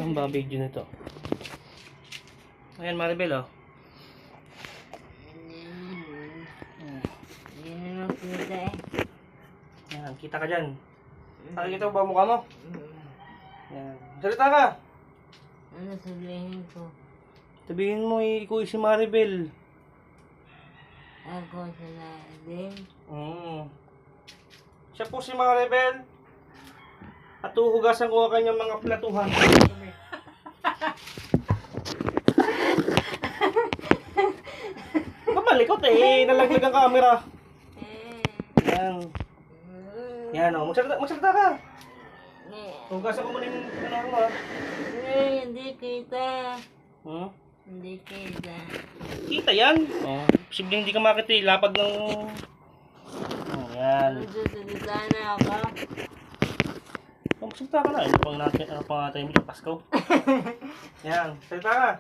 Ang ba video nito? Ayan, Maribel, oh. Hindi na makita eh. Ayan, kita ka dyan. Nakikita mo ba mukha mo? Ayan. Salita ka! Ano sabihin ko? Sabihin mo, ikaw si Maribel. Ako sa din. Siya po si Maribel. At uhugasan ko ang kanyang mga platuhan. Malikot eh, nalaglag ang camera. Yan. Yan o, magsalita ka. Hugasan ko muna yung ano ko ha. Hindi kita. Hmm? Hindi kita. Kita yan. Oh, posibleng hindi ka makita eh, lapad ng... Oh, yan. Nagsasalita na ako. Oh, magsalita ka na. Ano pang natin yung Pasko? Yan, salita ka.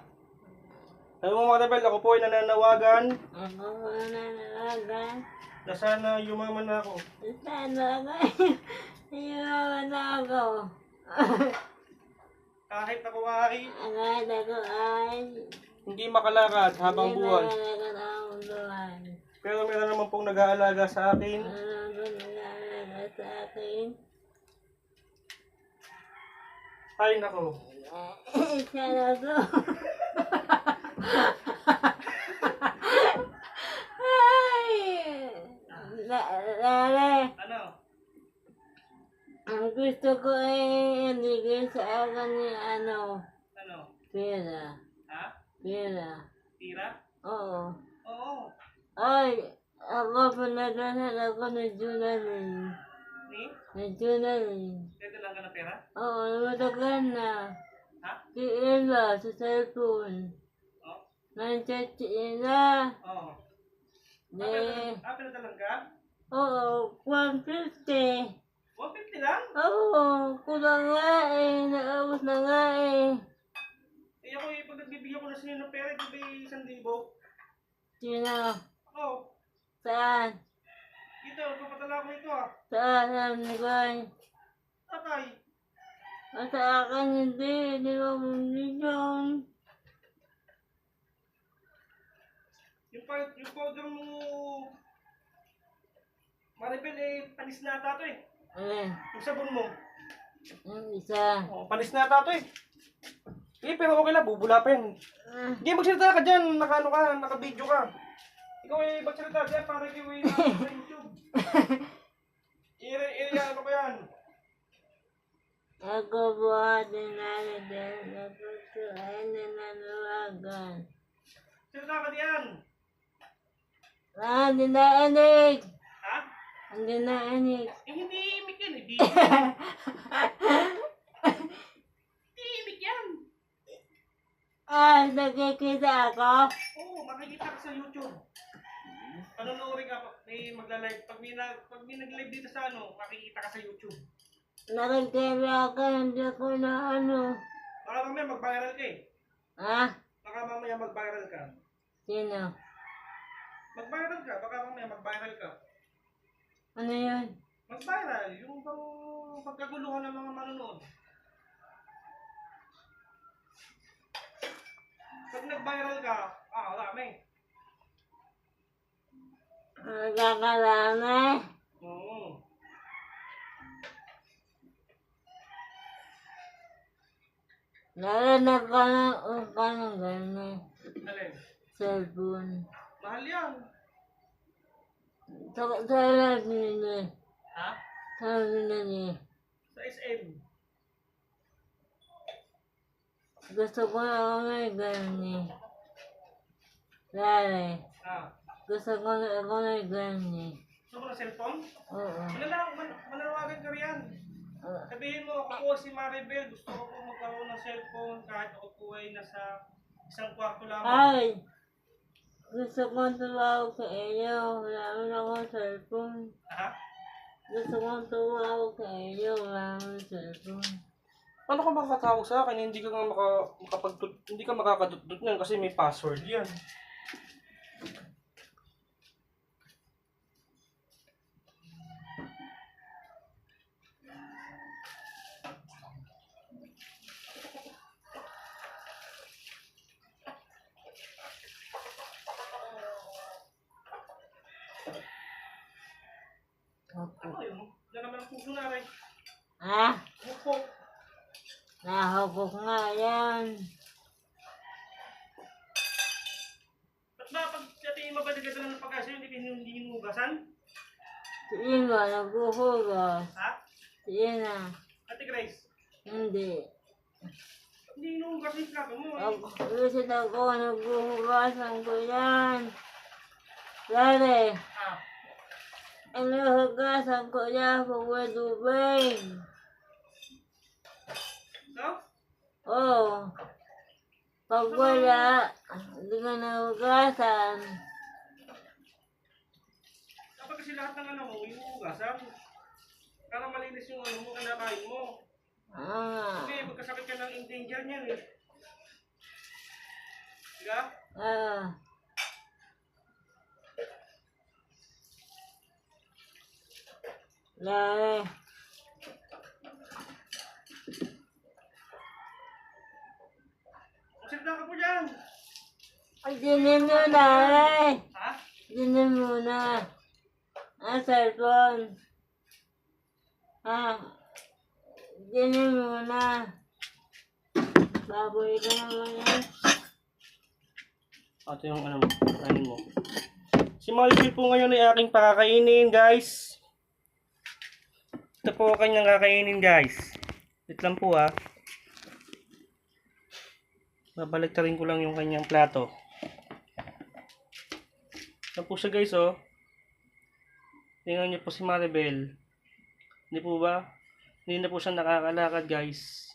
Sabi mo mga Maribel, ako po ay nananawagan. Ako nananawagan. Na sana yumaman na ako. Sana ako. Yumaman na ako. Kahit ako ay Agad ako ay hindi makalakad habang buhay. nalagan ang buwan. Pero meron naman pong nag-aalaga sa akin. Ano ba nalaga sa akin? Ay nako. Sana ako. Ay! Lale! Ano? Ang gusto ko ay hindi sa akin ni ano, Ano? pera. Ha? Pera. Tira? Oo. Oo. Ay, ako pinadasan ako ng Junalin. Ni? Ng Junalin. Pwede lang ka ng pera? Oo, matagal na. Ha? Si Ella sa cellphone. Oo. Nandiyan si Ella. Oo. De, Pinadalan ka? oo, 150. 150 lang? Oo, kulang nga eh. Naabot na nga eh. Eh ako eh, pag nagbibigyan ko na sa inyo ng pera, di ba 1,000? Sino? Oo. Saan? Dito, papatala ko ito ah. Saan, Nigoy? Tatay. Sa akin hindi. Hindi mo million. Yung powder mo, Maribel eh, panis na ata to eh. Alin? Yung sabon mo. Yung isa. Oh, panis na ata to eh. Eh, pero okay lang, bubula pa yan. Hindi, magsalita ka dyan. Naka-ano ka, naka-video ka. Ikaw eh, magsalita dyan para ikaw eh, sa YouTube. Ano ko yan? Ako buhat din namin din. Napuso ay nananawagan. Salita ka diyan. Hindi naanig. Ha? Hindi naanig. Eh, hindi imik yan eh. Di imik yan. Ay, nakikita ako. Oo, makikita ka sa YouTube. Panonoodin ka, may magla-live. Pag may nag-live dito sa ano, makikita ka sa YouTube. Nakikita ka, hindi ko na ano. Baka mamaya mag-viral ka eh. Ha? Baka mamaya mag-viral ka. Sino? Mag-viral ka, baka mamaya mag-viral ka. Ano yun? Mag-viral, yung bang pagkaguluhan ng mga manonood. Pag nag-viral ka, marami. Nagkakarami. Oo. Narinig ko ng upa ng gano'n. Alin? Cellphone. Mahal yan. Sa labi niya. Ha? Sabi na niya. Sa SM. Gusto ko na ako may gano'n eh. Lari. Ah. Gusto ko na ako may gano'n eh. Gusto mo ng cellphone? Oo. Mananawagan ka riyan. Sabihin mo, ako po si Maribel, gusto ko po magkaroon ng cellphone kahit ako po ay nasa isang kwarto lamang. Ay! Gusto ko tumawag sa iyo. Wala naman akong cellphone. Ha? Gusto ko tumawag sa iyo. Wala naman cellphone. Paano ka makakatawag sa akin? Hindi ka hindi ka makakadutdut niyan kasi may password yan. Ano yun? Yan naman ang puso na rin. Ha? Mukpok. Nahubog nga yan. Ba't ba pag yatiin mabalikat na ng pagkasa hindi hinugasan? Sige nga, naghuhugas. Ha? Sige na. Ate Grace, Hindi. hindi hinugas yung plato mo. Gusto ako, naghuhugasan ko yan. Lari, Ah, inuhugasan ko yan kung may tubig. so? Oo. Pag wala, hindi ka nahugasan. Kapag kasi lahat ng ano mo, hinugasan. Para malinis yung ano mo, kinakain mo. Ah. Kasi magkasakit ka ng endanger niyan eh. Diga? Ah. Lari. Magsalita ka po dyan. Dinim mo na, lari. Ha? Dinim mo na. Ang cellphone. Ah. Dinim mo na. Baboy ka naman yan. Ito yung ano mo. Si Malvin po ngayon ay aking pakakainin, guys. Ito po kanyang kakainin, guys. Wait lang po ah. Babaliktarin ko lang yung kanyang plato. Ito po siya, guys, oh. Tingnan niyo po si Maribel. Hindi po ba? Hindi na po siya nakakalakad, guys.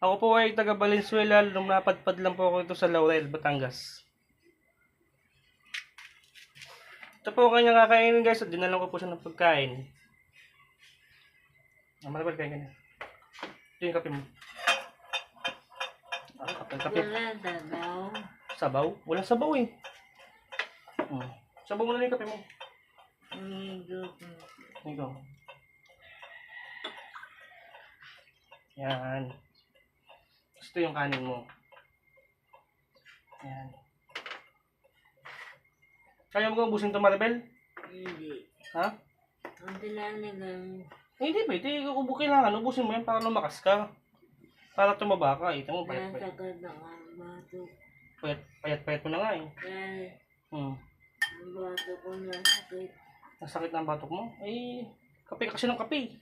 Ako po ay taga Valenzuela. Lumapadpad lang po ako ito sa Laurel, Batangas. Ito po ang kanyang kakainin, guys. At dinalan ko po siya ng pagkain. Maribel, kain ka na. Ito yung kape mo. Kape. Wala, dabaw. Sabaw? Walang sabaw eh. Sabaw mo na lang yung kape mo. Ikaw. Yan. Gusto yung kanin mo. Yan. Kaya mo kong ubusin ito, Maribel? Hindi. Ha? Ang tinanigan. Hindi ba? Kailangan ubusin mo yan para lumakas ka. Para tumaba ka. Ito mo, payat-payat. Nasagad na nga ang bato. Payat-payat mo na nga eh. Dahil Hmm. ang bato ko nasakit. Nasakit na ang batok mo? Eh, kape kasi ng kape.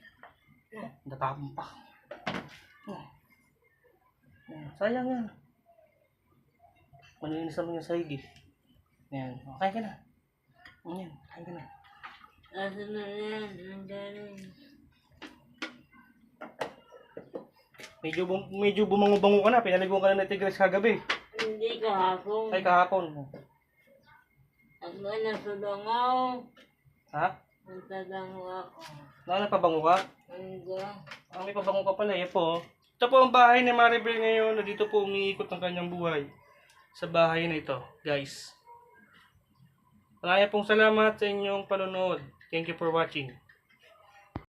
Natapon pa. Sayang yan. Maninis naman yung sahig eh. Yan. Kain ka na. Yan. Kain ka na. Kaso na yan, ang galing. Medyo bumango-bango ka na. Pinaligo ka na ng tigres kagabi. Hindi kahapon. Ay, kahapon. Ako nasulangaw. Ha? Nagtadango ako. Nagpabango ka? Hindi. May pabango ka pala eh po. Ito po ang bahay ni Maribel ngayon. Dito po umiikot ang kanyang buhay. Sa bahay na ito, guys. Maraming pong salamat sa inyong panonood. Thank you for watching.